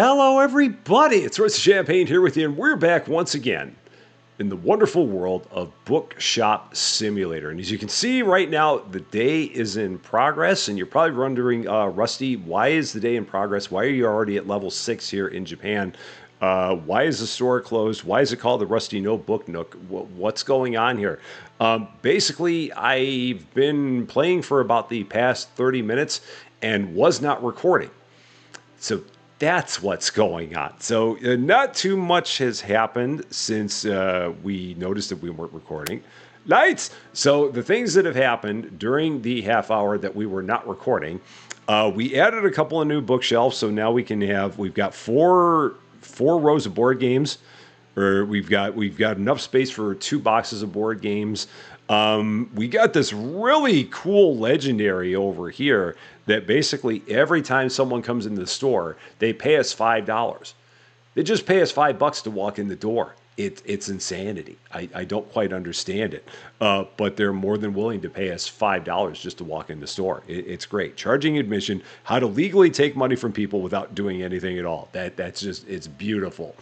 Hello, everybody. It's Royce Champaign here with you, and we're back once again in the wonderful world of Bookshop Simulator. And as you can see right now, the day is in progress, and you're probably wondering, Rusty, why is the day in progress? Why are you already at level 6 here in Japan? Why is the store closed? Why is it called the Rusty No Book Nook? What's going on here? Basically, I've been playing for about the past 30 minutes and was not recording. So that's what's going on. So not too much has happened since we noticed that we weren't recording. Lights! So the things that have happened during the half hour that we were not recording, we added a couple of new bookshelves. So now we've got four rows of board games, or we've got enough space for 2 boxes of board games. We got this really cool legendary over here that basically every time someone comes in the store, they pay us $5. They just pay us $5 to walk in the door. It's insanity. I don't quite understand it. But they're more than willing to pay us $5 just to walk in the store. It's great. Charging admission, how to legally take money from people without doing anything at all. That's just, it's beautiful.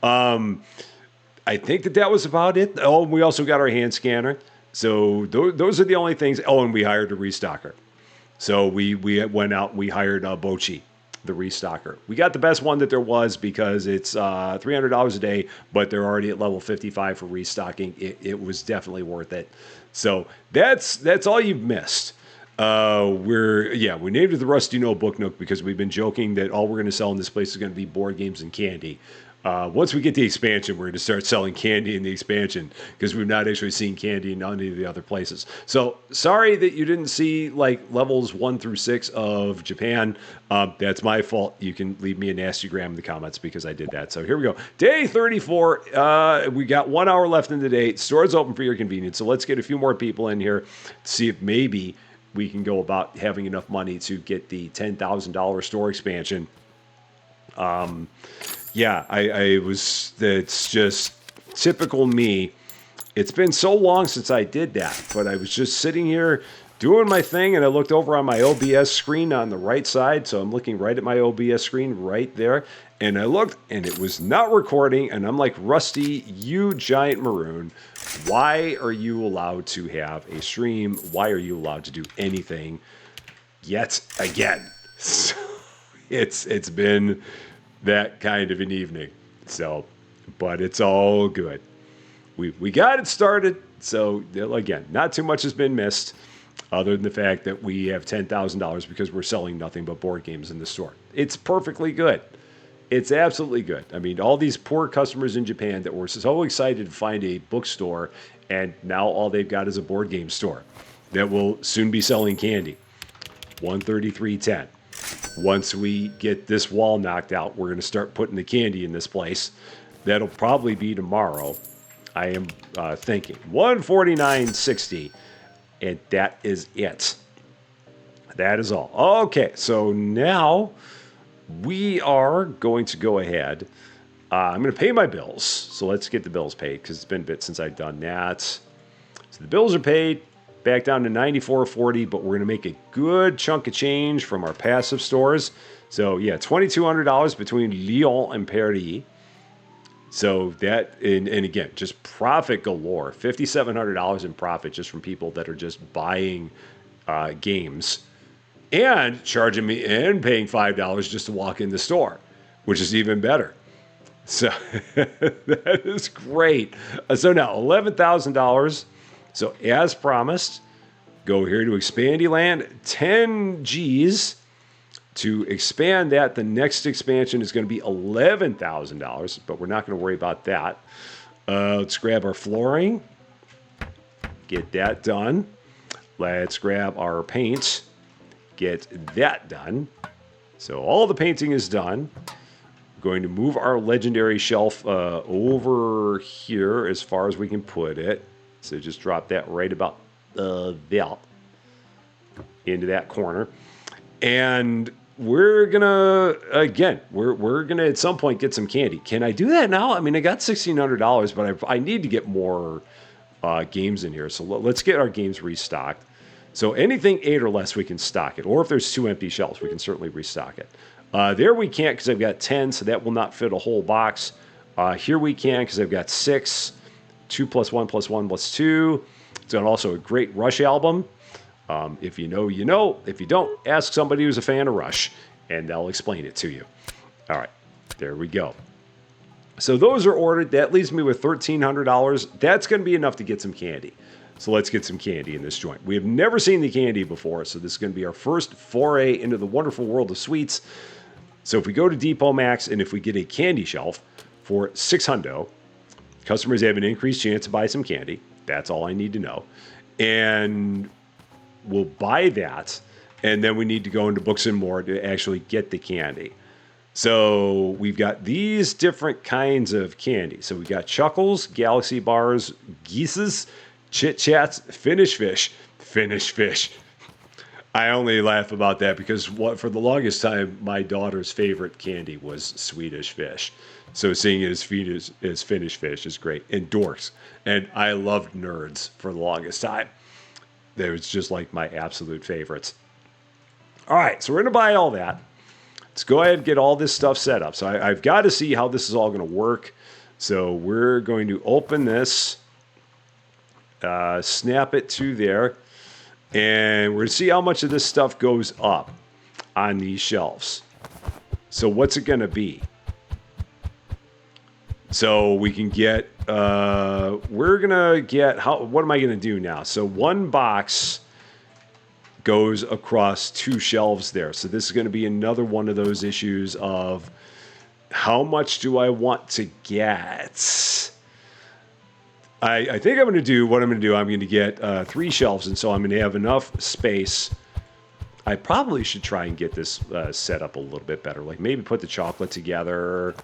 I think that was about it. Oh, we also got our hand scanner. So those are the only things. Oh, and we hired a restocker. So we went out and we hired Bochi, the restocker. We got the best one that there was because it's $300 a day, but they're already at level 55 for restocking. It was definitely worth it. So that's all you've missed. We named it the Rusty No Book Nook because we've been joking that all we're going to sell in this place is going to be board games and candy. Once we get the expansion, we're going to start selling candy in the expansion because we've not actually seen candy in any of the other places. So sorry that you didn't see like levels 1 through 6 of Japan. That's my fault. You can leave me a nasty gram in the comments because I did that. So here we go. Day 34. We got 1 hour left in the day. Store's open for your convenience. So let's get a few more people in here to see if maybe we can go about having enough money to get the $10,000 store expansion. It's just typical me. It's been so long since I did that, but I was just sitting here doing my thing and I looked over on my OBS screen on the right side. So I'm looking right at my OBS screen right there. And I looked and it was not recording. And I'm like, Rusty, you giant maroon, why are you allowed to have a stream? Why are you allowed to do anything yet again? So it's been that kind of an evening. So, but it's all good. We got it started. So again, not too much has been missed other than the fact that we have $10,000 because we're selling nothing but board games in the store. It's perfectly good. It's absolutely good. I mean, all these poor customers in Japan that were so excited to find a bookstore and now all they've got is a board game store that will soon be selling candy. 133.10. Once we get this wall knocked out, we're going to start putting the candy in this place. That'll probably be tomorrow. I am thinking 149.60, and that is it. That is all. Okay, so now we are going to go ahead. I'm going to pay my bills. So let's get the bills paid because it's been a bit since I've done that. So the bills are paid. Back down to $94.40, but we're going to make a good chunk of change from our passive stores. So, yeah, $2,200 between Lyon and Paris. So that, and again, just profit galore. $5,700 in profit just from people that are just buying games and charging me and paying $5 just to walk in the store, which is even better. So that is great. So now $11,000. So as promised, go here to Expandyland, 10 G's. To expand that, the next expansion is going to be $11,000, but we're not going to worry about that. Let's grab our flooring, get that done. Let's grab our paint, get that done. So all the painting is done. We're going to move our legendary shelf over here as far as we can put it. So just drop that right about there into that corner. And we're going to, again, we're going to at some point get some candy. Can I do that now? I mean, I got $1,600, but I need to get more games in here. So let's get our games restocked. So anything 8 or less, we can stock it. Or if there's 2 empty shelves, we can certainly restock it. There we can't because I've got 10, so that will not fit a whole box. Here we can because I've got 6. 2 plus 1 plus 1 plus 2. It's got also a great Rush album. If you know, you know. If you don't, ask somebody who's a fan of Rush, and they'll explain it to you. All right, there we go. So those are ordered. That leaves me with $1,300. That's going to be enough to get some candy. So let's get some candy in this joint. We have never seen the candy before, so this is going to be our first foray into the wonderful world of sweets. So if we go to Depot Max, and if we get a candy shelf for $600, customers have an increased chance to buy some candy. That's all I need to know. And we'll buy that, and then we need to go into Books and More to actually get the candy. So we've got these different kinds of candy. So we got Chuckles, Galaxy Bars, Geese's, Chit Chats, Finish Fish. I only laugh about that because for the longest time, my daughter's favorite candy was Swedish Fish. So seeing it as Finnish Fish is great. And Dorks. And I loved Nerds for the longest time. They was just like my absolute favorites. All right, so we're going to buy all that. Let's go ahead and get all this stuff set up. So I've got to see how this is all going to work. So we're going to open this, snap it to there, and we're going to see how much of this stuff goes up on these shelves. So what's it going to be? So we can get, we're going to get, what am I going to do now? So one box goes across 2 shelves there. So this is going to be another one of those issues of how much do I want to get? I think I'm going to do, I'm going to get 3 shelves, and so I'm going to have enough space. I probably should try and get this set up a little bit better, like maybe put the chocolate together.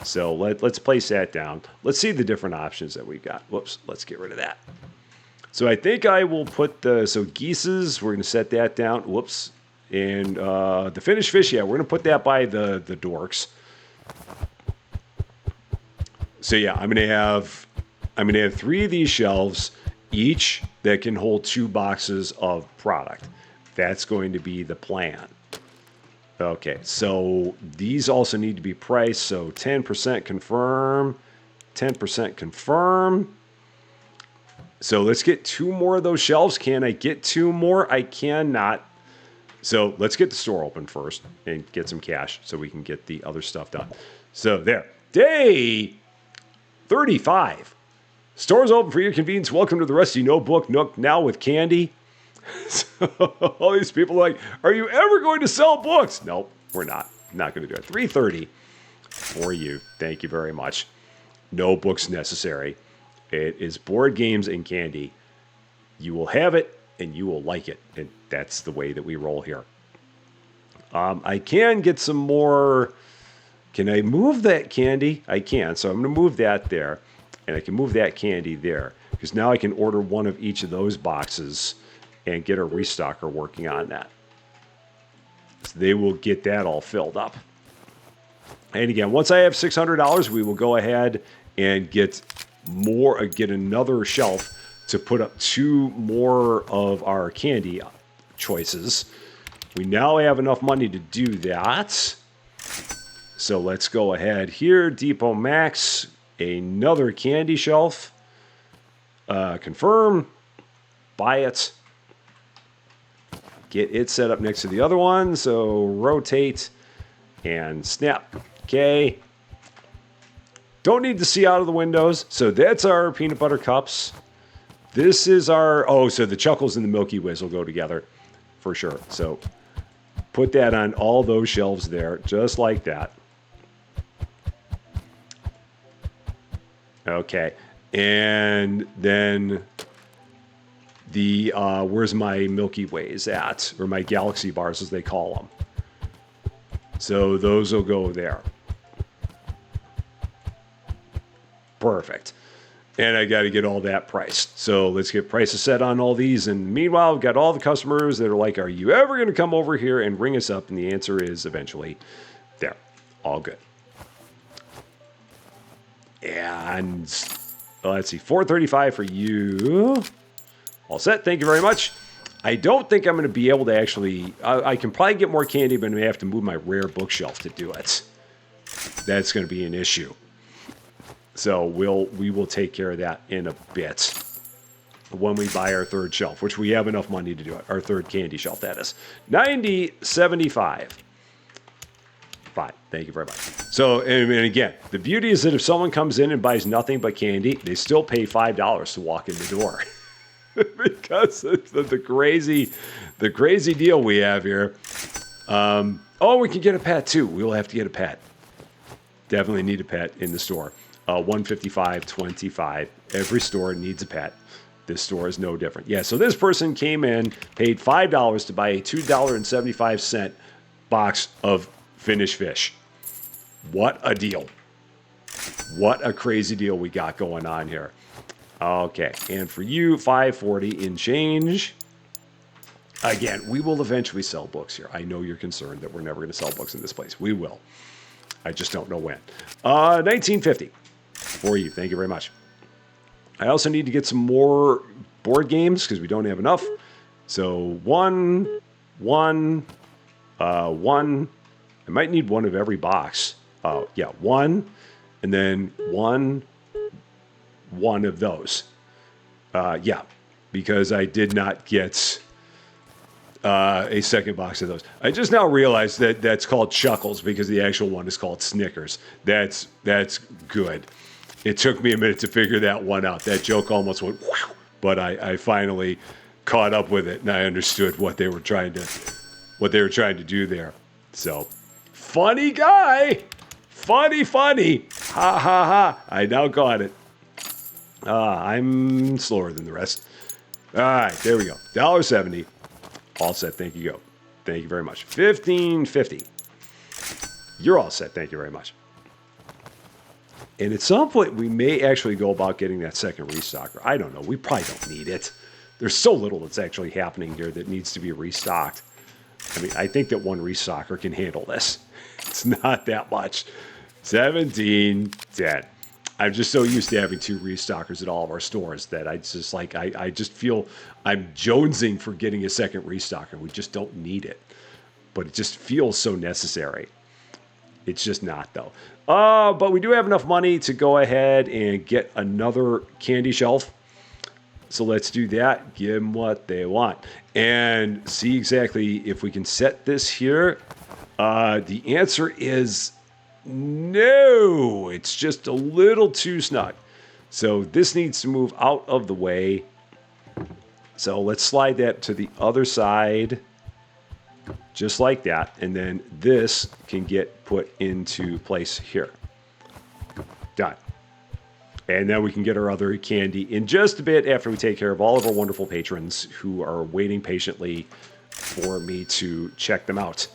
So let's place that down. Let's see the different options that we got. Whoops, let's get rid of that. So I think I will put Geese's, we're going to set that down. Whoops. And the Finnish Fish, yeah, we're going to put that by the Dorks. So yeah, I'm going to have 3 of these shelves, each that can hold 2 boxes of product. That's going to be the plan. Okay, so these also need to be priced. So 10% confirm, 10% confirm. So let's get 2 more of those shelves. Can I get 2 more? I cannot. So let's get the store open first and get some cash so we can get the other stuff done. So there. Day 35. Stores open for your convenience. Welcome to the Rusty Notebook Nook, now with candy. So all these people are like, are you ever going to sell books? Nope, we're not. Not going to do it. 3:30 for you. Thank you very much. No books necessary. It is board games and candy. You will have it and you will like it. And that's the way that we roll here. I can get some more. Can I move that candy? I can. So I'm going to move that there. And I can move that candy there. Because now I can order one of each of those boxes and get a restocker working on that. So they will get that all filled up. And again, once I have $600, we will go ahead and get another shelf to put up 2 more of our candy choices. We now have enough money to do that. So let's go ahead here. Depot Max, another candy shelf. Confirm. Buy it. Get it set up next to the other one. So rotate and snap. Okay. Don't need to see out of the windows. So that's our peanut butter cups. This is our, so the Chuckles and the Milky Ways will go together for sure. So put that on all those shelves there, just like that. Okay. And then the, where's my Milky Ways at? Or my Galaxy Bars, as they call them. So those will go there. Perfect. And I got to get all that priced. So let's get prices set on all these. And meanwhile, we've got all the customers that are like, are you ever going to come over here and ring us up? And the answer is eventually. There. All good. And let's see, $4.35 for you. All set. Thank you very much. I don't think I'm going to be able to actually... I can probably get more candy, but I may have to move my rare bookshelf to do it. That's going to be an issue. So we will take care of that in a bit when we buy our third shelf, which we have enough money to do it. Our third candy shelf, that is. 90.75. Fine. Thank you very much. So, and again, the beauty is that if someone comes in and buys nothing but candy, they still pay $5 to walk in the door. Because of the crazy deal we have here. Oh, we can get a pet too. We will have to get a pet. Definitely need a pet in the store. 155.25. Every store needs a pet. This store is no different. Yeah, so this person came in, paid $5 to buy a $2.75 box of finished fish. What a deal. What a crazy deal we got going on here. Okay, and for you, $5.40 in change. Again, we will eventually sell books here. I know you're concerned that we're never going to sell books in this place. We will. I just don't know when. $19.50 for you. Thank you very much. I also need to get some more board games because we don't have enough. So one. I might need one of every box. Yeah, one, and then one of those. Yeah, because I did not get a second box of those. I just now realized that that's called Chuckles because the actual one is called Snickers. That's good. It took me a minute to figure that one out. That joke almost went wow, but I finally caught up with it and I understood what they were trying to do there. So, funny guy, funny. Ha ha ha! I now got it. I'm slower than the rest. All right, there we go. $1.70. All set. Thank you. Go. Thank you very much. $15.50. You're all set. Thank you very much. And at some point, we may actually go about getting that second restocker. I don't know. We probably don't need it. There's so little that's actually happening here that needs to be restocked. I mean, I think that one restocker can handle this. It's not that much. $17.10. I'm just so used to having two restockers at all of our stores that I just like, I just feel I'm jonesing for getting a second restocker. We just don't need it. But it just feels so necessary. It's just not, though. But we do have enough money to go ahead and get another candy shelf. So let's do that. Give them what they want. And see exactly if we can set this here. The answer is no. It's just a little too snug. So this needs to move out of the way. So let's slide that to the other side. Just like that. And then this can get put into place here. Done. And then we can get our other candy in just a bit after we take care of all of our wonderful patrons who are waiting patiently for me to check them out.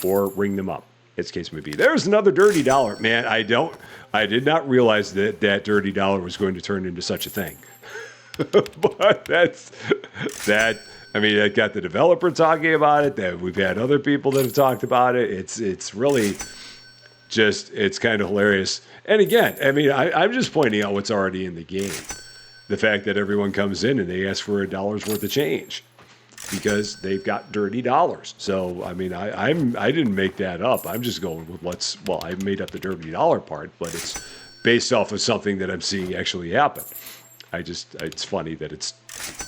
Or ring them up, as the case may be. There's another dirty dollar. Man, I did not realize that that dirty dollar was going to turn into such a thing. But I mean, I got the developer talking about it. That we've had other people that have talked about it. It's really just, it's kind of hilarious. And again, I mean, I'm just pointing out what's already in the game. The fact that everyone comes in and they ask for $1 worth of change because they've got dirty dollars. So, I mean, I didn't make that up. I'm just going with I made up the dirty dollar part, but it's based off of something that I'm seeing actually happen. It's funny that it's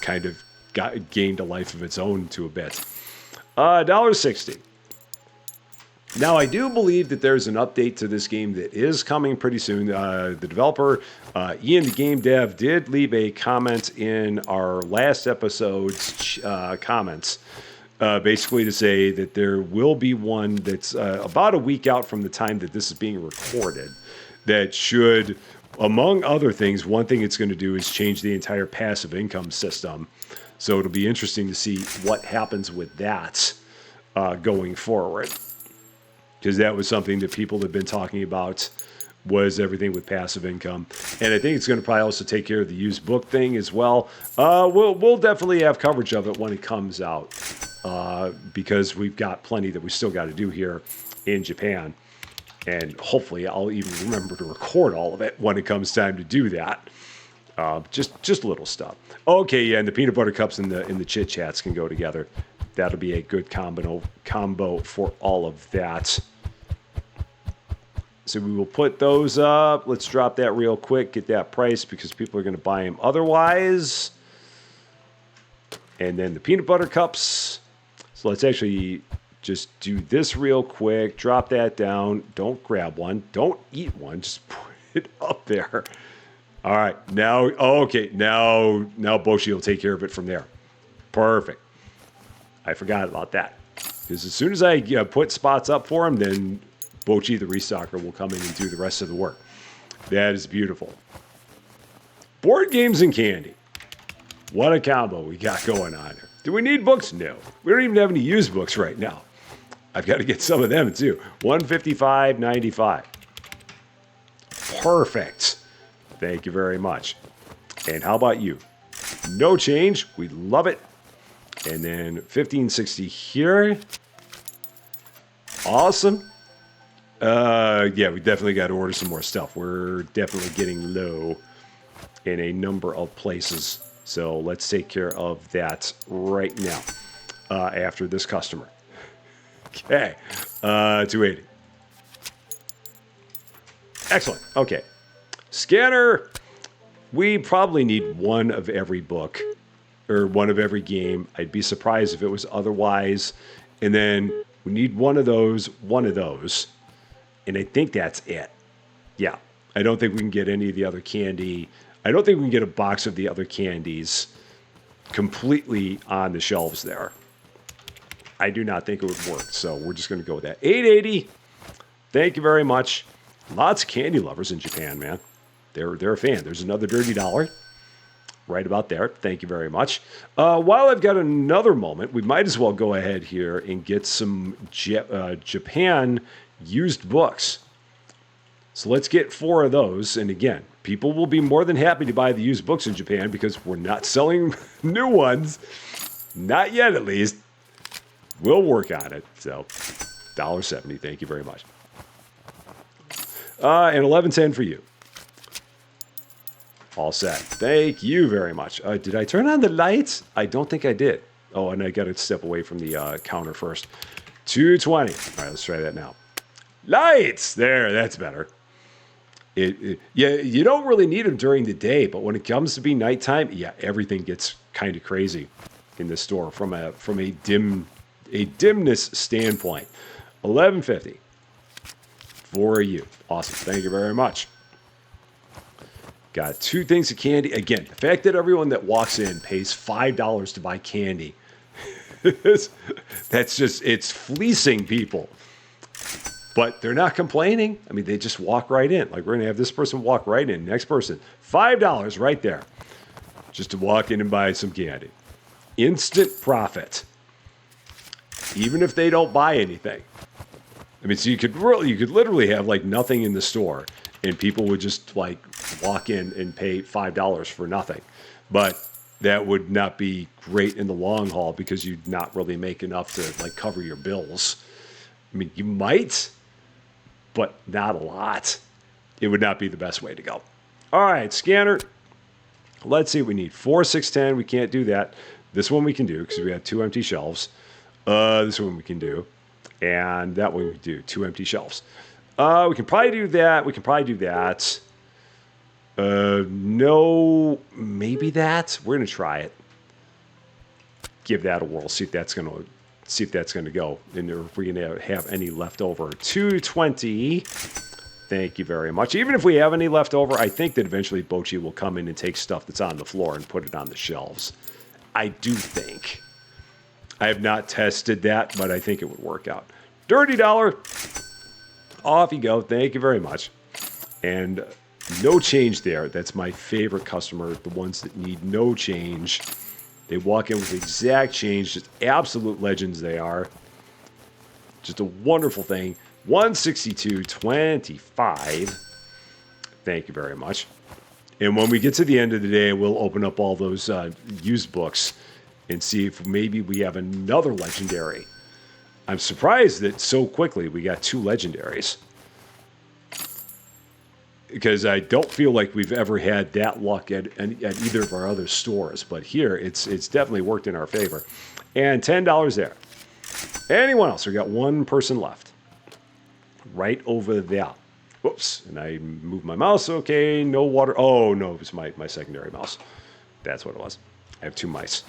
kind of gained a life of its own to a bit. $1.60. Now, I do believe that there's an update to this game that is coming pretty soon. The developer, Ian the Game Dev, did leave a comment in our last episode's comments, basically to say that there will be one that's about a week out from the time that this is being recorded that should, among other things, one thing it's going to do is change the entire passive income system. So it'll be interesting to see what happens with that going forward. Because that was something that people have been talking about, was everything with passive income. And I think it's going to probably also take care of the used book thing as well. We'll definitely have coverage of it when it comes out. Because we've got plenty that we still got to do here in Japan. And hopefully I'll even remember to record all of it when it comes time to do that. Just little stuff. Okay, yeah, and the peanut butter cups and the chit chats can go together. That'll be a good combo for all of that. So we will put those up. Let's drop that real quick, get that price because people are going to buy them otherwise. And then the peanut butter cups. So let's actually just do this real quick. Drop that down. Don't grab one. Don't eat one. Just put it up there. All right. Now, okay. Now Boshi will take care of it from there. Perfect. I forgot about that. Because as soon as I put spots up for him, then Bochi, the restocker, will come in and do the rest of the work. That is beautiful. Board games and candy. What a combo we got going on here. Do we need books? No. We don't even have any used books right now. I've got to get some of them too. $155.95. Perfect. Thank you very much. And how about you? No change. We love it. And then $15.60 here. Awesome. Yeah, we definitely got to order some more stuff. We're definitely getting low in a number of places. So let's take care of that right now after this customer. Okay, 280. Excellent. Okay, scanner. We probably need one of every book or one of every game. I'd be surprised if it was otherwise. And then we need one of those. And I think that's it. Yeah. I don't think we can get any of the other candy. I don't think we can get a box of the other candies completely on the shelves there. I do not think it would work. So we're just going to go with that. $8.80. Thank you very much. Lots of candy lovers in Japan, man. They're a fan. There's another dirty dollar. Right about there. Thank you very much. While I've got another moment, we might as well go ahead here and get some Japan used books. So let's get 4 of those. And again, people will be more than happy to buy the used books in Japan because we're not selling new ones. Not yet, at least. We'll work on it. So, $1.70. Thank you very much. And $11.10 for you. All set. Thank you very much. Did I turn on the lights? I don't think I did. Oh, and I got to step away from the counter first. $2.20. All right, let's try that now. Lights! There, that's better. Yeah, you don't really need them during the day, but when it comes to be nighttime, yeah, everything gets kind of crazy in the store from a dimness standpoint. $11.50 for you. Awesome. Thank you very much. Got 2 things of candy. Again, the fact that everyone that walks in pays $5 to buy candy, that's just, it's fleecing people. But they're not complaining. I mean, they just walk right in. Like, we're going to have this person walk right in. Next person, $5 right there. Just to walk in and buy some candy. Instant profit. Even if they don't buy anything. I mean, so you could literally have, like, nothing in the store. And people would just, like, walk in and pay $5 for nothing. But that would not be great in the long haul because you'd not really make enough to, like, cover your bills. I mean, you might, but not a lot. It would not be the best way to go. All right, scanner. Let's see what we need. 4, 6, 10. We can't do that. This one we can do because we have 2 empty shelves. This one we can do. And that one we can do. 2 empty shelves. We can probably do that. No, maybe that. We're going to try it. Give that a whirl. See if that's going to go. And if we're going to have any left over. $2.20. Thank you very much. Even if we have any left over, I think that eventually Bochi will come in and take stuff that's on the floor and put it on the shelves. I do think. I have not tested that, but I think it would work out. Dirty dollar. Off you go. Thank you very much. And no change there. That's my favorite customer, the ones that need no change. They walk in with exact change. Just absolute legends they are. Just a wonderful thing. $162.25. Thank you very much. And when we get to the end of the day, we'll open up all those used books and see if maybe we have another legendary. I'm surprised that so quickly we got 2 legendaries. because I don't feel like we've ever had that luck at either of our other stores. But here, it's definitely worked in our favor. And $10 there. Anyone else? We got one person left. Right over there. Whoops. And I moved my mouse. Okay, no water. Oh, no, it was my secondary mouse. That's what it was. I have two mice.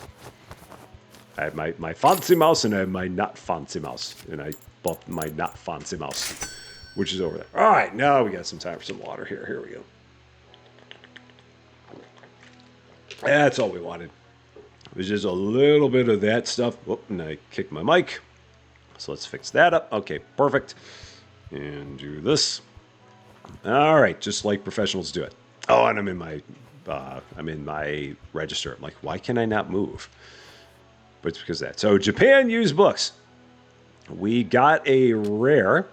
I have my fancy mouse and I have my not fancy mouse. And I bought my not fancy mouse, which is over there. All right, now we got some time for some water here. Here we go. That's all we wanted. It was just a little bit of that stuff. Whoop, and I kicked my mic. So let's fix that up. Okay, perfect. And do this. All right, just like professionals do it. Oh, and I'm in my register. I'm like, why can I not move? But it's because of that. So Japan used books. We got a rare.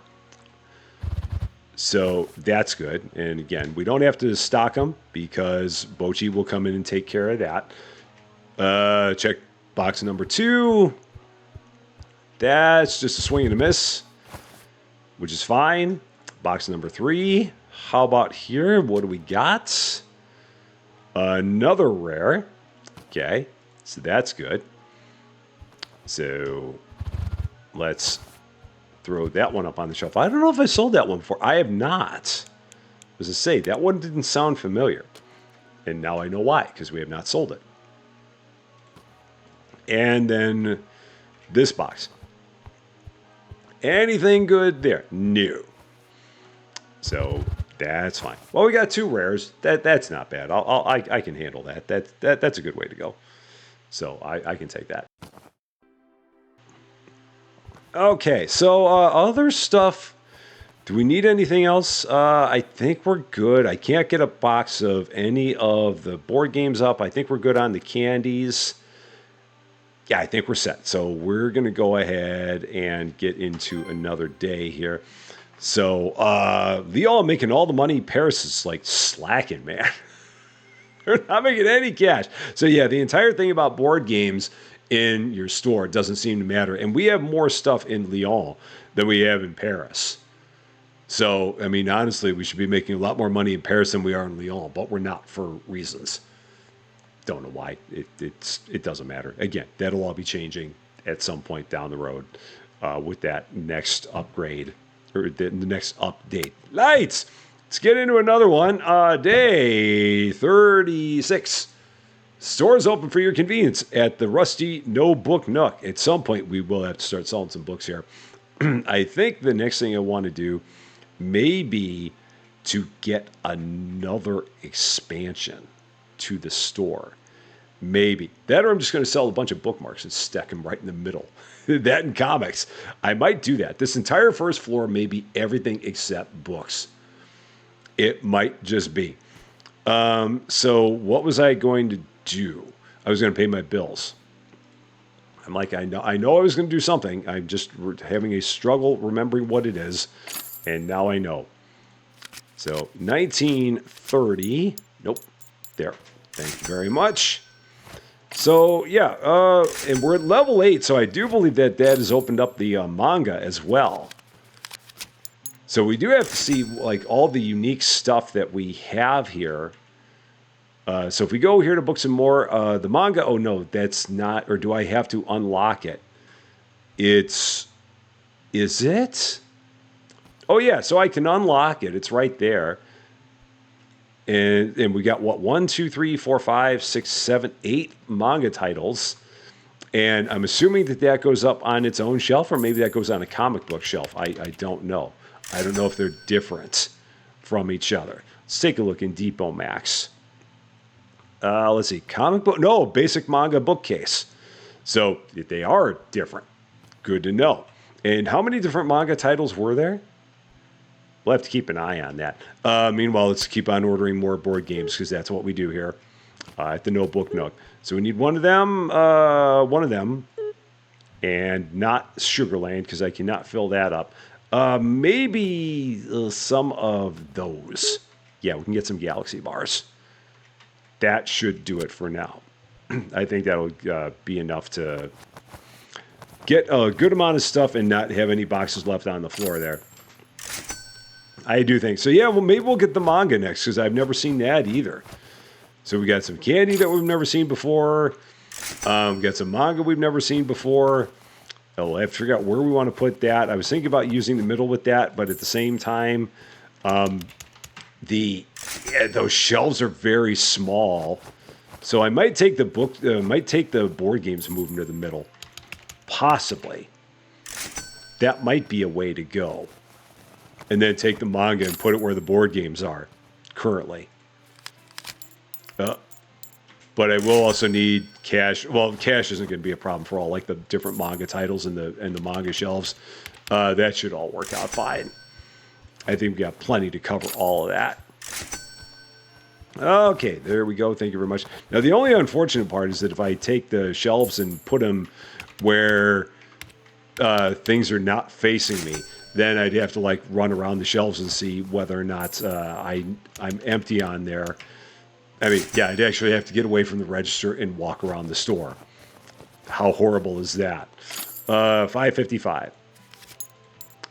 So that's good. And again, we don't have to stock them because Bochi will come in and take care of that. Check box number 2. That's just a swing and a miss, which is fine. Box number 3. How about here? What do we got? Another rare. Okay, so that's good. So let's throw that one up on the shelf. I don't know if I sold that one before. I have not. As I say, that one didn't sound familiar. And now I know why, because we have not sold it. And then this box. Anything good there? No. So that's fine. Well, we got 2 rares. That's not bad. I can handle that. That's a good way to go. So I can take that. Okay, so other stuff. Do we need anything else? I think we're good. I can't get a box of any of the board games up. I think we're good on the candies. Yeah, I think we're set. So we're going to go ahead and get into another day here. So Lyon making all the money. Paris is like slacking, man. They're not making any cash. So yeah, the entire thing about board games in your store doesn't seem to matter. And we have more stuff in Lyon than we have in Paris. So, I mean, honestly, we should be making a lot more money in Paris than we are in Lyon, but we're not for reasons. Don't know why. It doesn't matter. Again, that'll all be changing at some point down the road with that next upgrade or the next update. Lights! Let's get into another one. Day 36. Stores open for your convenience at the rusty No Book Nook. At some point, we will have to start selling some books here. I think the next thing I want to do may be to get another expansion to the store. Maybe. That or I'm just going to sell a bunch of bookmarks and stack them right in the middle. That and comics. I might do that. This entire first floor may be everything except books. It might just be. So what was I going to do? I was going to pay my bills. I'm like, I know I was going to do something. I'm just having a struggle remembering what it is. And now I know. So 1930. Nope. There. Thank you very much. So, yeah. And we're at level 8. So I do believe that has opened up the manga as well. So we do have to see like all the unique stuff that we have here. So if we go here to Books and More, the manga, oh no, that's not, or do I have to unlock it? Is it? Oh yeah, so I can unlock it. It's right there. And we got what, 1, 2, 3, 4, 5, 6, 7, 8 manga titles. And I'm assuming that goes up on its own shelf, or maybe that goes on a comic book shelf. I don't know. I don't know if they're different from each other. Let's take a look in Depot Max. Let's see, comic book, no, basic manga bookcase. So they are different. Good to know. And how many different manga titles were there? We'll have to keep an eye on that. Meanwhile, let's keep on ordering more board games because that's what we do here at the No Book Nook. So we need one of them, and not Sugarland because I cannot fill that up. Maybe some of those. Yeah, we can get some Galaxy bars. That should do it for now. I think that'll be enough to get a good amount of stuff and not have any boxes left on the floor there. I do think so. Yeah, well, maybe we'll get the manga next because I've never seen that either. So we got some candy that we've never seen before. We got some manga we've never seen before. Oh, I have to figure out where we want to put that. I was thinking about using the middle with that, but at the same time, those shelves are very small. So I might take the board games and move them to the middle. Possibly. That might be a way to go. And then take the manga and put it where the board games are currently. But I will also need cash. Well, cash isn't going to be a problem for all like the different manga titles and the manga shelves. That should all work out fine. I think we got plenty to cover all of that. Okay, there we go. Thank you very much. Now, the only unfortunate part is that if I take the shelves and put them where things are not facing me, then I'd have to like run around the shelves and see whether or not I'm empty on there. I mean, yeah, I'd actually have to get away from the register and walk around the store. How horrible is that? 555.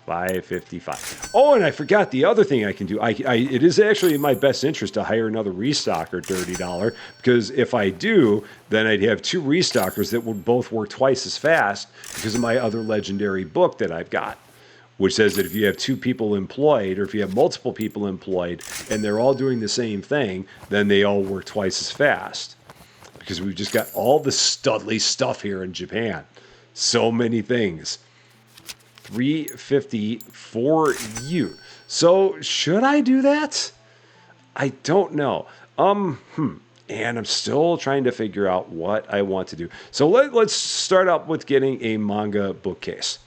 555. Oh, and I forgot the other thing I can do. It is actually in my best interest to hire another restocker, $30, because if I do, then I'd have two restockers that would both work twice as fast because of my other legendary book that I've got, which says that if you have two people employed, or if you have multiple people employed, and they're all doing the same thing, then they all work twice as fast. Because we've just got all the studly stuff here in Japan. So many things. 350 for you. So, should I do that? I don't know. And I'm still trying to figure out what I want to do. So, let's start out with getting a manga bookcase.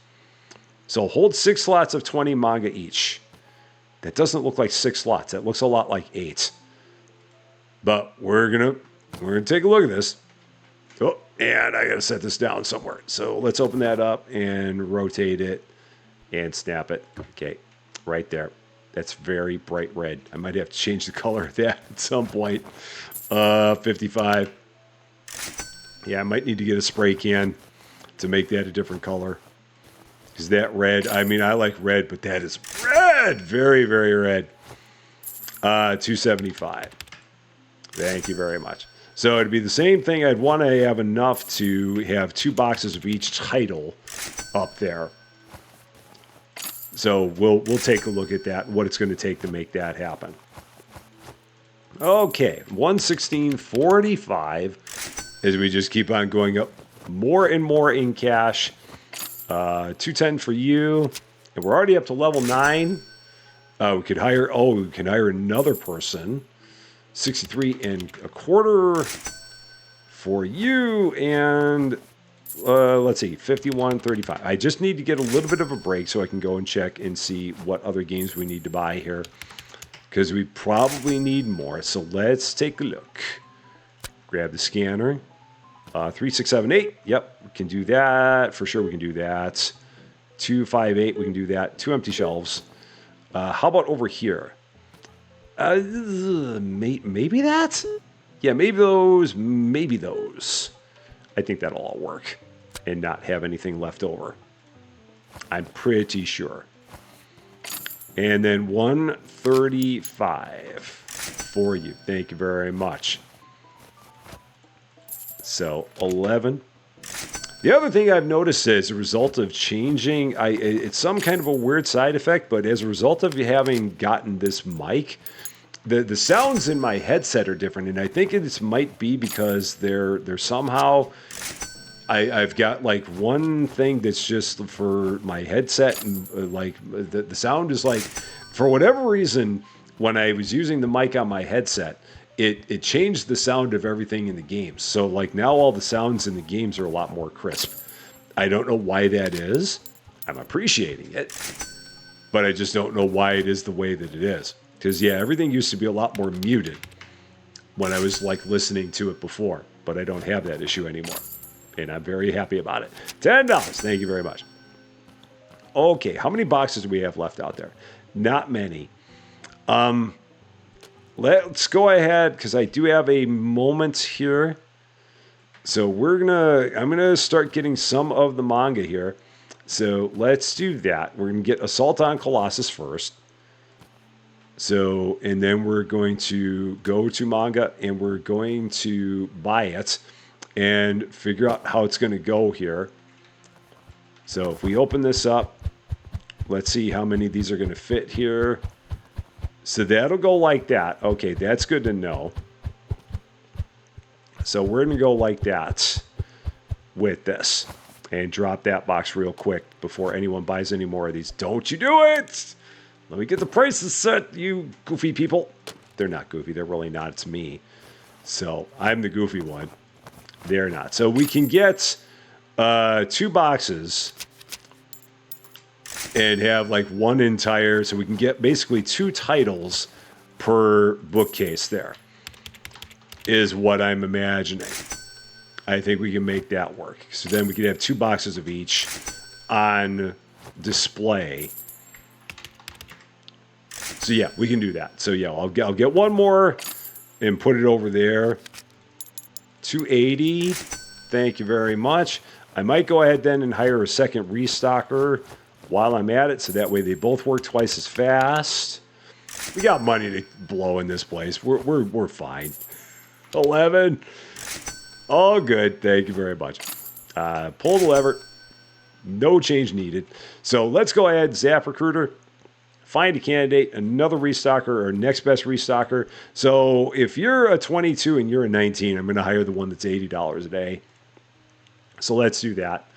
So hold 6 slots of 20 manga each. That doesn't look like 6 slots. That looks a lot like 8. But we're gonna take a look at this. Oh, and I gotta set this down somewhere. So let's open that up and rotate it and snap it. Okay, right there. That's very bright red. I might have to change the color of that at some point. 55. Yeah, I might need to get a spray can to make that a different color. Is that red? I mean, I like red, but that is red. Very, very red. 275. Thank you very much. So it'd be the same thing. I'd want to have enough to have 2 boxes of each title up there. So we'll take a look at that, what it's going to take to make that happen. Okay, 116.45 as we just keep on going up more and more in cash. 210 for you, and we're already up to level 9. We can hire another person. 63 and a quarter for you, and let's see, 51.35. I just need to get a little bit of a break so I can go and check and see what other games we need to buy here, because we probably need more. So let's take a look. Grab the scanner. 3678. Yep, we can do that. For sure we can do that. 258, we can do that. 2 empty shelves. How about over here? Maybe that? Yeah, maybe those. Maybe those. I think that'll all work and not have anything left over. I'm pretty sure. And then 135 for you. Thank you very much. So 11. The other thing I've noticed as a result of changing, it's some kind of a weird side effect, but as a result of having gotten this mic, the sounds in my headset are different, and I think it might be because they're somehow, I've got like one thing that's just for my headset, and like the sound is like, for whatever reason, when I was using the mic on my headset, it changed the sound of everything in the games. So like now all the sounds in the games are a lot more crisp. I don't know why that is. I'm appreciating it, but I just don't know why it is the way that it is. Because yeah, everything used to be a lot more muted when I was like listening to it before, but I don't have that issue anymore. And I'm very happy about it. $10. Thank you very much. Okay, how many boxes do we have left out there? Not many. Let's go ahead, because I do have a moment here. So I'm gonna start getting some of the manga here. So let's do that. We're gonna get Assault on Colossus first. So, and then we're going to go to Manga and we're going to buy it and figure out how it's going to go here. So if we open this up, let's see how many of these are going to fit here. So that'll go like that. Okay, that's good to know. So we're going to go like that with this and drop that box real quick before anyone buys any more of these. Don't you do it! Let me get the prices set, you goofy people. They're not goofy. They're really not. It's me. So I'm the goofy one. They're not. So we can get 2 boxes and have like one entire, so we can get basically 2 titles per bookcase there, is what I'm imagining. I think we can make that work. So then we could have 2 boxes of each on display. So yeah, we can do that. So yeah, I'll get one more and put it over there. 280. Thank you very much. I might go ahead then and hire a second restocker while I'm at it, so that way they both work twice as fast. We got money to blow in this place. We're fine. 11. All good. Thank you very much. Pull the lever. No change needed. So let's go ahead, Zap Recruiter. Find a candidate, another restocker or next best restocker. So if you're a 22 and you're a 19, I'm going to hire the one that's $80 a day. So let's do that.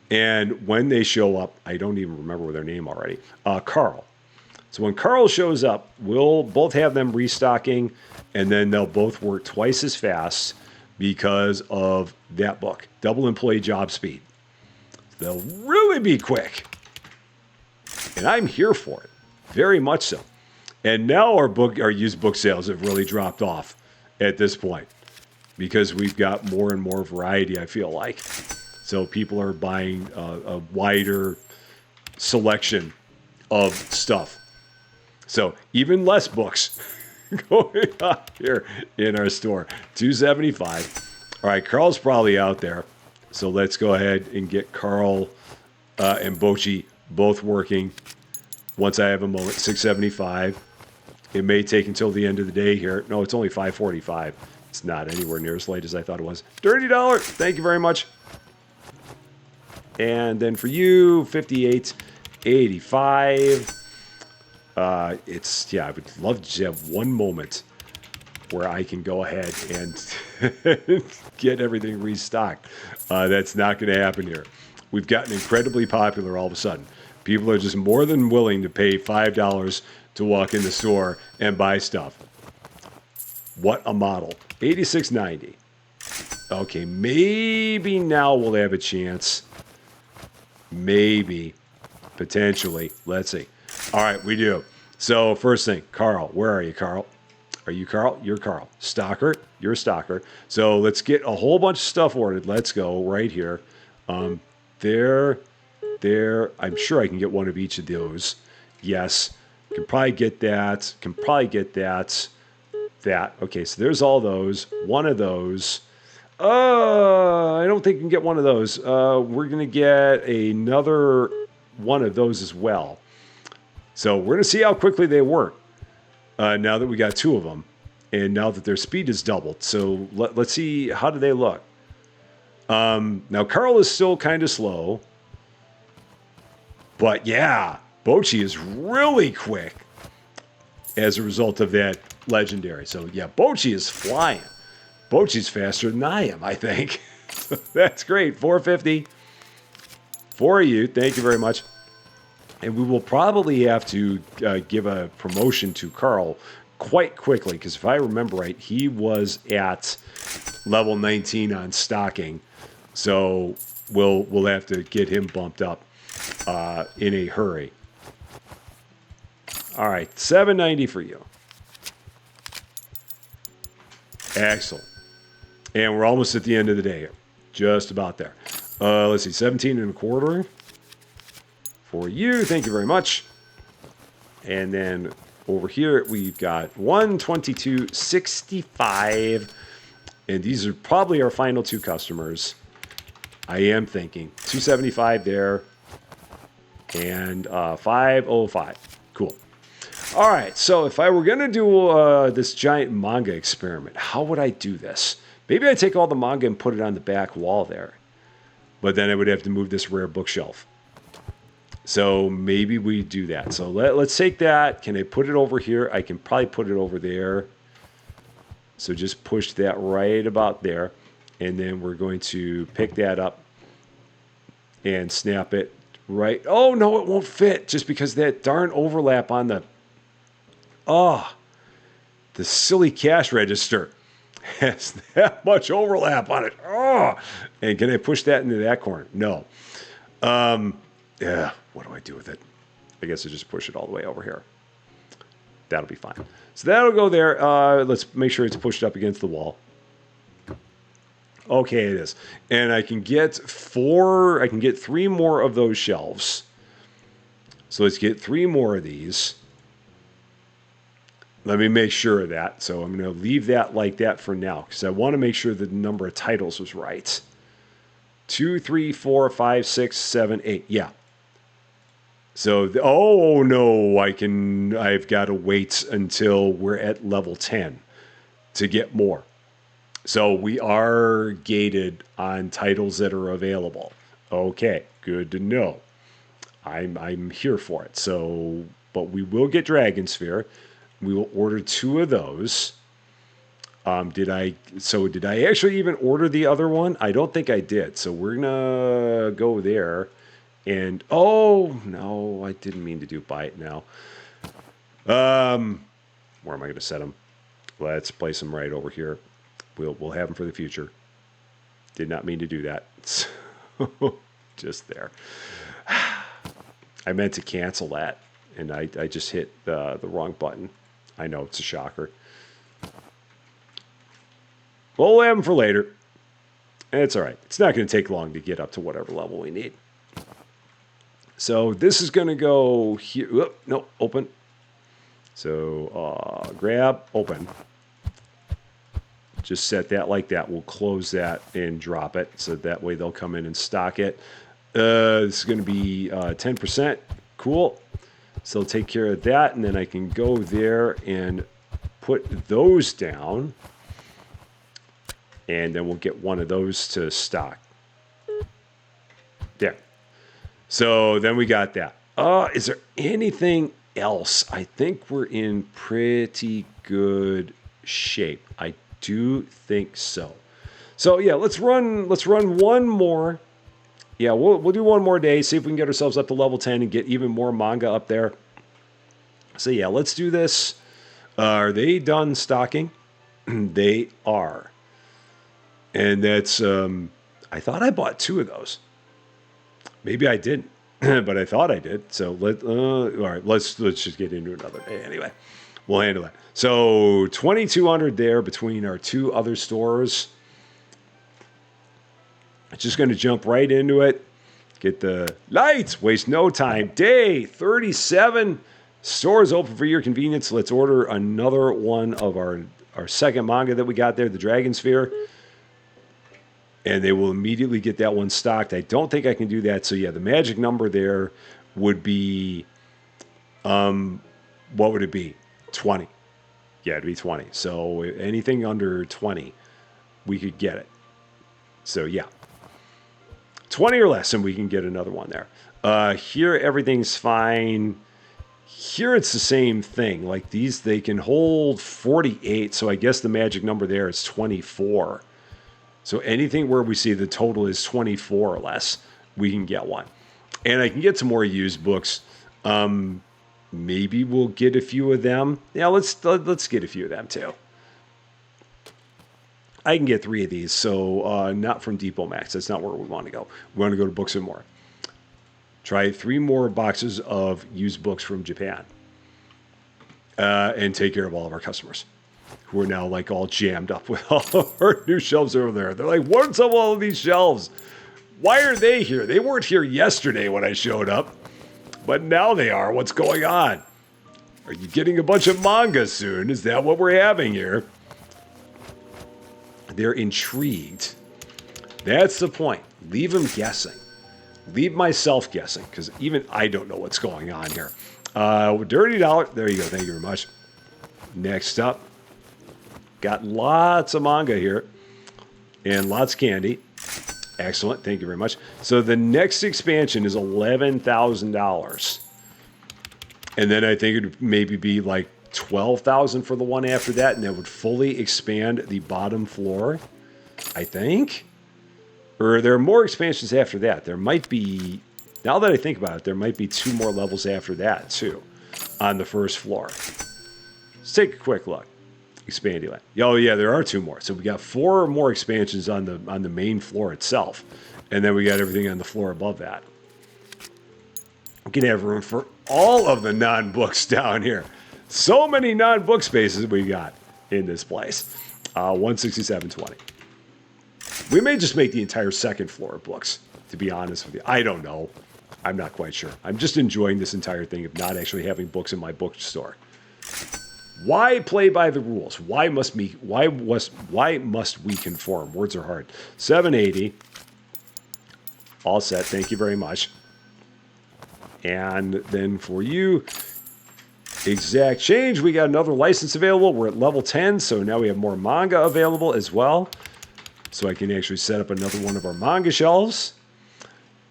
And when they show up, I don't even remember their name already. Carl. So when Carl shows up, we'll both have them restocking, and then they'll both work twice as fast because of that book. Double employee job speed. They'll really be quick. And I'm here for it. Very much so. And now our used book sales have really dropped off at this point because we've got more and more variety, I feel like. So people are buying a wider selection of stuff. So even less books going on here in our store. $275. All right, Carl's probably out there. So let's go ahead and get Carl and Bochi both working. Once I have a moment, $675. It may take until the end of the day here. No, it's only $545. It's not anywhere near as late as I thought it was. $30. Thank you very much. And then for you, $58.85. I would love to have one moment where I can go ahead and get everything restocked. That's not going to happen here. We've gotten incredibly popular all of a sudden. People are just more than willing to pay $5 to walk in the store and buy stuff. What a model. $86.90. Okay, maybe now we'll have a chance. Maybe. Potentially. Let's see. All right, we do. So first thing, Carl. Where are you, Carl? Are you Carl? You're Carl. Stocker. You're a stocker. So let's get a whole bunch of stuff ordered. Let's go right here. There. I'm sure I can get one of each of those. Yes. Can probably get that. That. Okay, so there's all those. One of those. I don't think we can get one of those. We're going to get another one of those as well. So we're going to see how quickly they work now that we got 2 of them. And now that their speed is doubled. So let's see, how do they look? Now, Carl is still kind of slow. But yeah, Bochi is really quick as a result of that legendary. So yeah, Bochi is flying. Bochi's faster than I am, I think. That's great. $450 for you. Thank you very much. And we will probably have to give a promotion to Carl quite quickly, because if I remember right, he was at level 19 on stocking. So we'll have to get him bumped up in a hurry. All right, $790 for you. Excellent. And we're almost at the end of the day here. Just about there. Let's see, 17.25 for you. Thank you very much. And then over here, we've got 122.65. And these are probably our final 2 customers. I am thinking. 275 there. And 505. Cool. All right, so if I were going to do this giant manga experiment, how would I do this? Maybe I take all the manga and put it on the back wall there. But then I would have to move this rare bookshelf. So maybe we do that. So let's take that. Can I put it over here? I can probably put it over there. So just push that right about there. And then we're going to pick that up and snap it right. Oh, no, it won't fit just because that darn overlap on the... Oh, the silly cash register has that much overlap on it. Oh, and can I push that into that corner? No. Yeah, what do I do with it? I guess I just push it all the way over here. That'll be fine. So that'll go there. Let's make sure it's pushed up against the wall. Okay, it is. And I can get 3 more of those shelves. So let's get 3 more of these. Let me make sure of that. So I'm going to leave that like that for now because I want to make sure that the number of titles was right. 2, 3, 4, 5, 6, 7, 8. Yeah. So, oh no, I've got to wait until we're at level 10 to get more. So we are gated on titles that are available. Okay, good to know. I'm here for it. So, but we will get Dragon Sphere. We will order 2 of those. Did I actually even order the other one? I don't think I did. So we're gonna go there. And oh no, I didn't mean to do buy it now. Where am I going to set them? Let's place them right over here. We'll have them for the future. Did not mean to do that. So, just there. I meant to cancel that, and I just hit the wrong button. I know it's a shocker. We'll have them for later. And it's all right. It's not going to take long to get up to whatever level we need. So this is going to go here. Whoop, no, open. So grab, open. Just set that like that. We'll close that and drop it. So that way they'll come in and stock it. This is going to be 10%. Cool. So I'll take care of that. And then I can go there and put those down. And then we'll get one of those to stock. There. So then we got that. Is there anything else? I think we're in pretty good shape. I do think so. So yeah, let's run one more. Yeah, we'll do one more day. See if we can get ourselves up to level 10 and get even more manga up there. So yeah, let's do this. Are they done stocking? They are. And that's I thought I bought 2 of those. Maybe I didn't, but I thought I did. So all right, let's just get into another day anyway. We'll handle that. So 2,200 there between our 2 other stores. Just going to jump right into it. Get the lights. Waste no time. Day 37. Stores open for your convenience. Let's order another one of our second manga that we got there, the Dragon Sphere. And they will immediately get that one stocked. I don't think I can do that. So yeah, the magic number there would be, what would it be? 20. Yeah, it'd be 20. So anything under 20, we could get it. So yeah, 20 or less, and we can get another one there. Here, everything's fine. Here, it's the same thing. Like these, they can hold 48. So I guess the magic number there is 24. So anything where we see the total is 24 or less, we can get one. And I can get some more used books. Maybe we'll get a few of them. Yeah, let's get a few of them too. I can get 3 of these, so not from Depot Max. That's not where we want to go. We want to go to Books and More. Try 3 more boxes of used books from Japan. And take care of all of our customers who are now like all jammed up with all of our new shelves over there. They're like, what's up with all of these shelves? Why are they here? They weren't here yesterday when I showed up, but now they are. What's going on? Are you getting a bunch of manga soon? Is that what we're having here? They're intrigued. That's the point. Leave them guessing. Leave myself guessing, because even I don't know what's going on here. Dirty Dollar. There you go. Thank you very much. Next up, got lots of manga here and lots of candy. Excellent. Thank you very much. So the next expansion is $11,000. And then I think it would maybe be like 12,000 for the one after that, and that would fully expand the bottom floor, I think. Or there are more expansions after that. There might be, now that I think about it, there might be 2 more levels after that too on the first floor. Let's take a quick look. Expandy Land. Oh yeah, there are 2 more. So we got 4 more expansions on the main floor itself, and then we got everything on the floor above that. We can have room for all of the non-books down here. So many non-book spaces we got in this place. 167.20. We may just make the entire second floor of books, to be honest with you. I don't know. I'm not quite sure. I'm just enjoying this entire thing of not actually having books in my bookstore. Why play by the rules? Why must we conform? Words are hard. 780. All set. Thank you very much. And then for you, exact change, we got another license available. We're at level 10, so now we have more manga available as well. So I can actually set up another one of our manga shelves.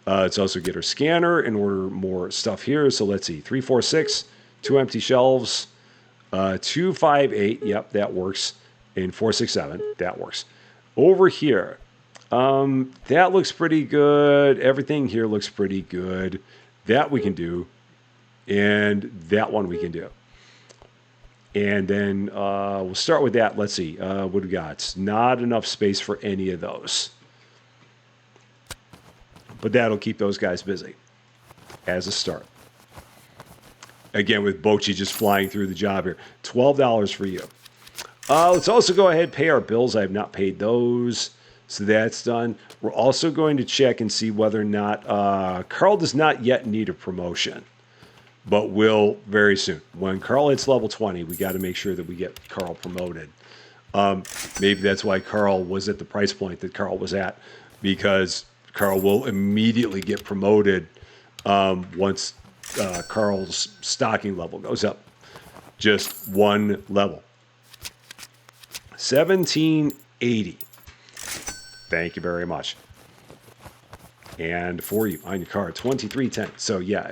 Let's also get our scanner and order more stuff here. So let's see, 346, 2 empty shelves, 258, yep, that works, and 467, that works. Over here, that looks pretty good. Everything here looks pretty good. That we can do, and that one we can do. And then we'll start with that. Let's see. What do we got? Not enough space for any of those. But that'll keep those guys busy as a start. Again, with Bochi just flying through the job here. $12 for you. Let's also go ahead and pay our bills. I have not paid those. So that's done. We're also going to check and see whether or not Carl does not yet need a promotion, but will very soon. When Carl hits level 20, we got to make sure that we get Carl promoted. Maybe that's why Carl was at the price point that Carl was at, because Carl will immediately get promoted once Carl's stocking level goes up. Just one level. 1780. Thank you very much. And for you on your card, 2310. So yeah,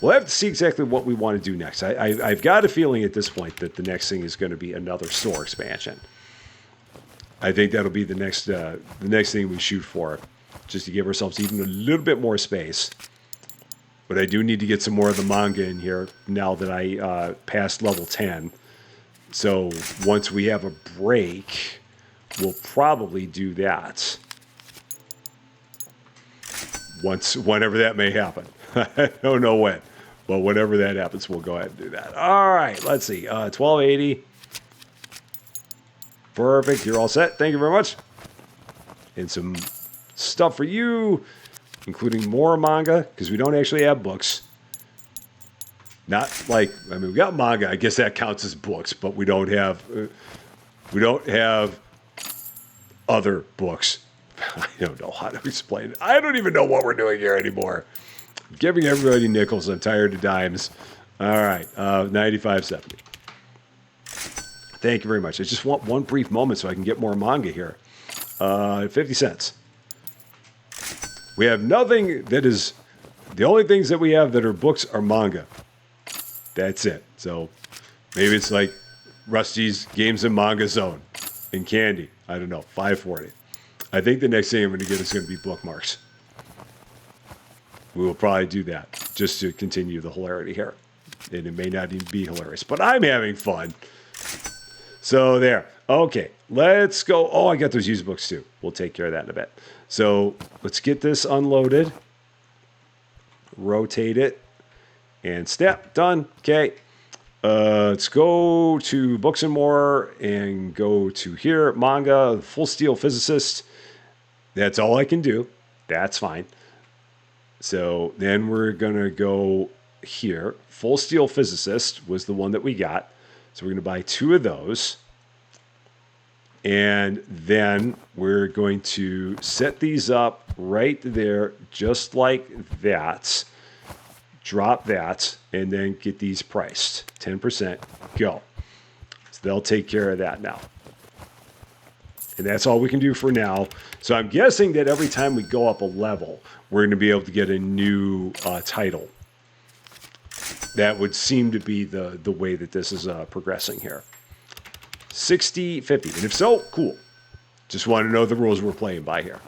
we'll have to see exactly what we want to do next. I've got a feeling at this point that the next thing is going to be another store expansion. I think that'll be the next thing we shoot for, just to give ourselves even a little bit more space. But I do need to get some more of the manga in here now that I passed level 10. So once we have a break, we'll probably do that. Whenever that may happen. I don't know when. But whenever that happens, we'll go ahead and do that. All right, let's see. 1280. Perfect. You're all set. Thank you very much. And some stuff for you, including more manga, because we don't actually have books. Not like, I mean, we got manga. I guess that counts as books, but we don't have other books. I don't know how to explain it. I don't even know what we're doing here anymore. I'm giving everybody nickels. I'm tired of dimes. All right, 95.70. Thank you very much. I just want one brief moment so I can get more manga here. 50 cents. We have nothing that is... The only things that we have that are books are manga. That's it. So maybe it's like Rusty's Games and Manga Zone in candy. I don't know, 540. I think the next thing I'm going to get is going to be bookmarks. We will probably do that just to continue the hilarity here. And it may not even be hilarious, but I'm having fun. So there. Okay, let's go. Oh, I got those used books too. We'll take care of that in a bit. So let's get this unloaded. Rotate it. And snap. Done. Okay. Let's go to Books and More and go to here. Manga, Full Steel Physicist. That's all I can do. That's fine. So then we're going to go here. Full Steel Physicist was the one that we got. So we're going to buy 2 of those. And then we're going to set these up right there, just like that. drop that, and then get these priced. 10%, go. So they'll take care of that now. And that's all we can do for now. So I'm guessing that every time we go up a level, we're going to be able to get a new title. That would seem to be the way that this is progressing here. 60, 50. And if so, cool. Just want to know the rules we're playing by here.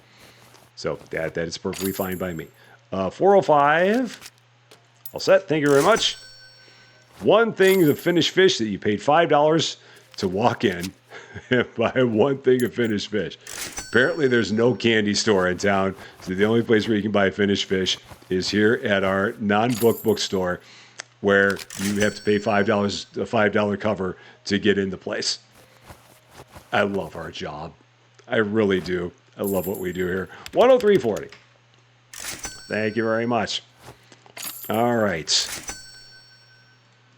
So that is perfectly fine by me. 405. All set. Thank you very much. One thing, the finished fish that you paid $5 to walk in and buy one thing of finished fish. Apparently there's no candy store in town. So the only place where you can buy finished fish is here at our non-book bookstore, where you have to pay $5, a $5 cover to get in the place. I love our job. I really do. I love what we do here. 103.40. Thank you very much. All right.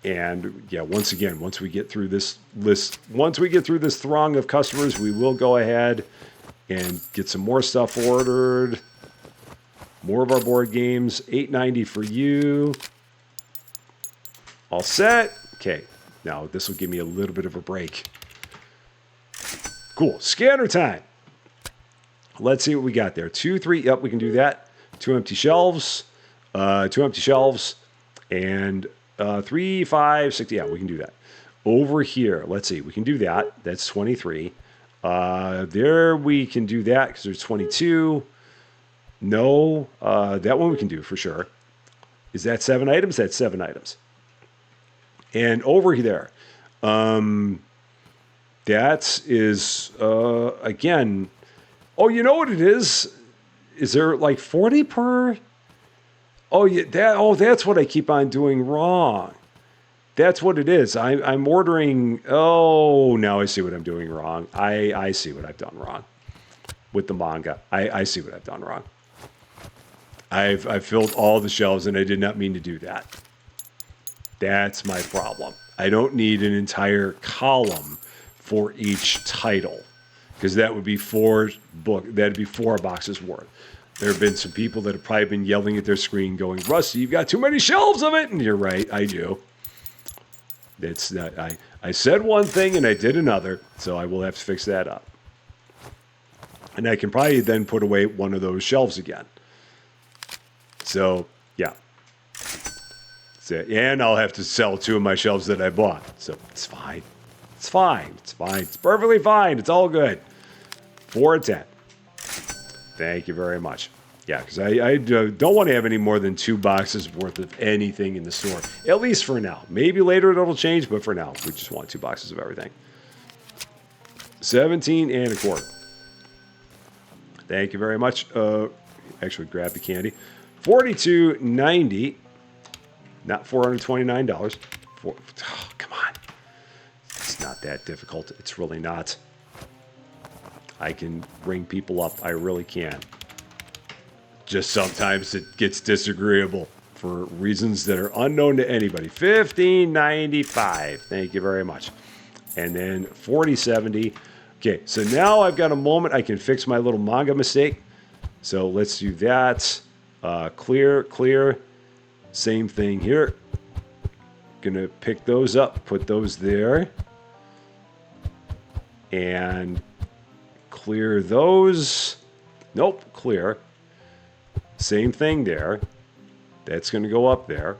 And yeah, once again, once we get through this list, once we get through this throng of customers, we will go ahead and get some more stuff ordered. More of our board games. $8.90 for you. All set. Okay. Now this will give me a little bit of a break. Cool. Scanner time. Let's see what we got there. 2, 3. Yep, we can do that. 2 empty shelves. 2 empty shelves. And 3, 5, 6. Yeah, we can do that. Over here, let's see. We can do that. That's 23. There we can do that because there's 22. No, that one we can do for sure. Is that 7 items? That's 7 items. And over there, that is, again, oh, you know what it is? Is there like 40 per? Oh, yeah, that's what I keep on doing wrong. That's what it is. I'm ordering, oh, now I see what I'm doing wrong. I see what I've done wrong with the manga. I see what I've done wrong. I've filled all the shelves, and I did not mean to do that. That's my problem. I don't need an entire column for each title, because that would be 4 boxes worth. There have been some people that have probably been yelling at their screen going, Rusty, you've got too many shelves of it. And you're right, I do. It's not, I said one thing and I did another, so I will have to fix that up. And I can probably then put away one of those shelves again. So, yeah. So, and I'll have to sell 2 of my shelves that I bought. So, it's fine. It's fine. It's fine. It's perfectly fine. It's all good. 4 of 10. Thank you very much. Yeah, because I don't want to have any more than 2 boxes worth of anything in the store. At least for now. Maybe later it'll change, but for now, we just want 2 boxes of everything. 17 and a quarter. Thank you very much. Actually, grab the candy. $42.90. Not $429. Oh, come on. It's not that difficult. It's really not. I can ring people up. I really can. Just sometimes it gets disagreeable for reasons that are unknown to anybody. $15.95. Thank you very much. And then $40.70. Okay, so now I've got a moment. I can fix my little manga mistake. So let's do that. Clear. Same thing here. Gonna pick those up, put those there. And clear those. Nope, clear. Same thing there. That's going to go up there.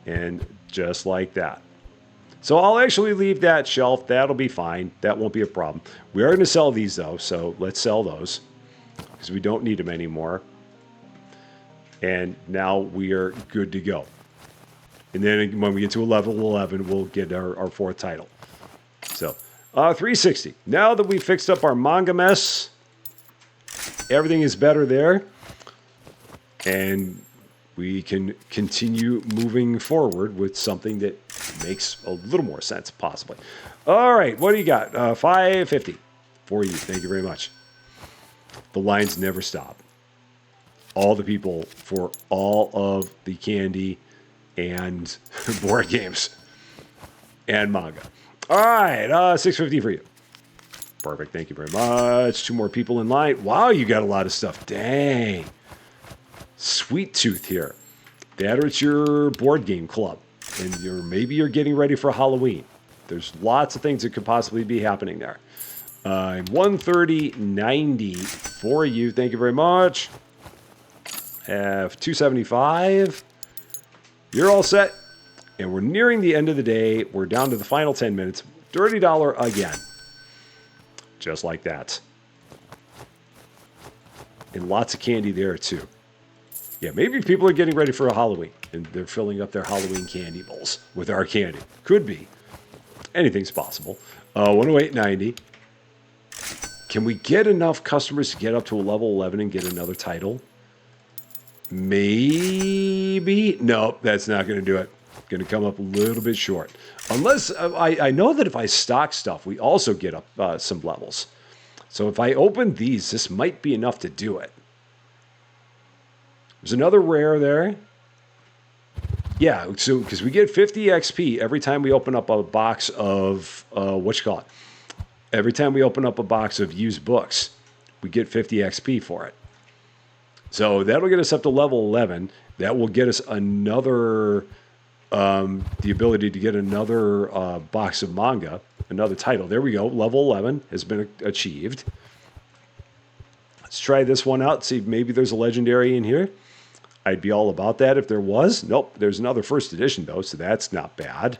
And just like that. So I'll actually leave that shelf. That'll be fine. That won't be a problem. We are going to sell these, though, so let's sell those because we don't need them anymore. And now we are good to go. And then when we get to level 11, we'll get our 4th title. So, $360. Now that we've fixed up our manga mess, everything is better there. And we can continue moving forward with something that makes a little more sense, possibly. All right, what do you got? $550 for you. Thank you very much. The lines never stop. All the people for all of the candy and board games and manga. All right, $650 for you. Perfect. Thank you very much. 2 more people in line. Wow, you got a lot of stuff. Dang. Sweet Tooth here. That or it's your board game club. And maybe you're getting ready for Halloween. There's lots of things that could possibly be happening there. 130.90 for you. Thank you very much. 275. You're all set. And we're nearing the end of the day. We're down to the final 10 minutes. $30 again. Just like that. And lots of candy there, too. Yeah, maybe people are getting ready for a Halloween. And they're filling up their Halloween candy bowls with our candy. Could be. Anything's possible. 108.90. Can we get enough customers to get up to a level 11 and get another title? Maybe. No, that's not going to do it. Going to come up a little bit short. Unless, I know that if I stock stuff, we also get up some levels. So if I open these, this might be enough to do it. There's another rare there. Yeah, so because we get 50 XP every time we open up a box of, every time we open up a box of used books, we get 50 XP for it. So that'll get us up to level 11. That will get us another, the ability to get another box of manga, another title. There we go. Level 11 has been achieved. Let's try this one out. See if maybe there's a legendary in here. I'd be all about that if there was. Nope, there's another first edition, though, so that's not bad.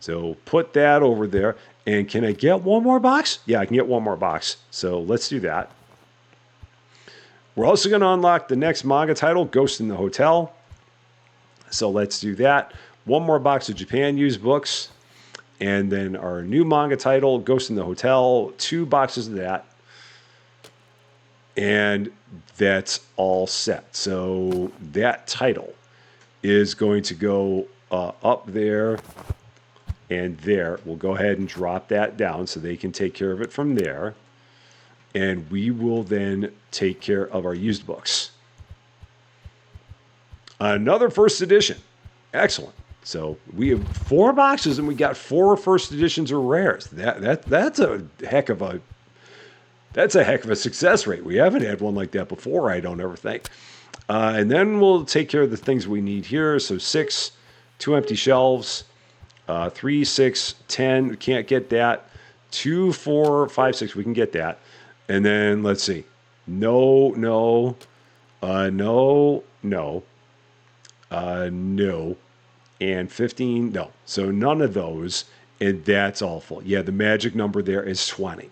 So put that over there. And can I get one more box? Yeah, I can get one more box. So let's do that. We're also going to unlock the next manga title, Ghost in the Hotel. So let's do that. One more box of Japan used books. And then our new manga title, Ghost in the Hotel. 2 boxes of that. And that's all set. So that title is going to go up there and there. We'll go ahead and drop that down so they can take care of it from there. And we will then take care of our used books. Another first edition. Excellent. So we have 4 boxes and we got 4 first editions or rares. That's a heck of a success rate. We haven't had one like that before, I don't ever think. And then we'll take care of the things we need here. So 6, 2 empty shelves, 3, 6, 10. We can't get that. 2, 4, 5, 6. We can get that. And then let's see. No, and 15, no. So none of those, and that's all full. Yeah, the magic number there is 20.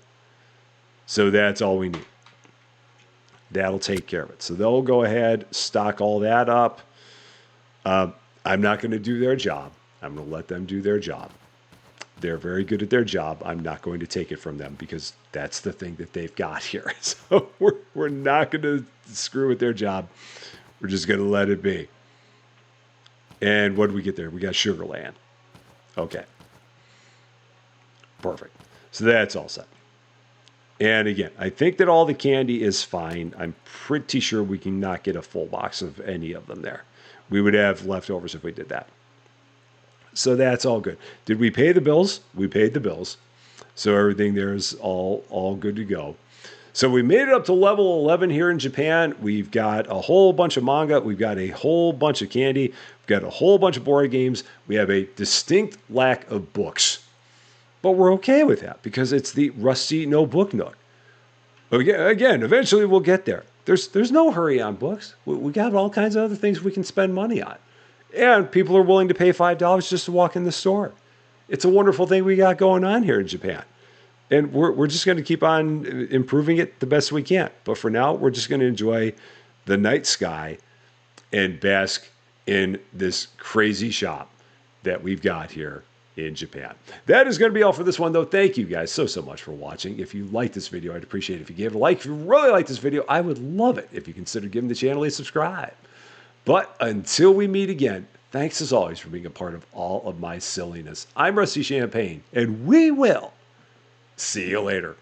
So that's all we need. That'll take care of it. So they'll go ahead, stock all that up. I'm not going to do their job. I'm going to let them do their job. They're very good at their job. I'm not going to take it from them because that's the thing that they've got here. So we're not going to screw with their job. We're just going to let it be. And what did we get there? We got Sugarland. Okay. Perfect. So that's all set. And again, I think that all the candy is fine. I'm pretty sure we can not get a full box of any of them there. We would have leftovers if we did that. So that's all good. Did we pay the bills? We paid the bills. So everything there is all good to go. So we made it up to level 11 here in Japan. We've got a whole bunch of manga. We've got a whole bunch of candy. We've got a whole bunch of board games. We have a distinct lack of books. But we're okay with that because it's the rusty no book Nook. Again, eventually we'll get there. There's no hurry on books. We got all kinds of other things we can spend money on. And people are willing to pay $5 just to walk in the store. It's a wonderful thing we got going on here in Japan. And we're just going to keep on improving it the best we can. But for now, we're just going to enjoy the night sky and bask in this crazy shop that we've got here in Japan. That is going to be all for this one, though. Thank you guys so much for watching. If you like this video, I'd appreciate it if you gave it a like. If you really like this video, I would love it if you consider giving the channel a subscribe. But until we meet again, thanks as always for being a part of all of my silliness. I'm Rusty Champaign, and we will see you later.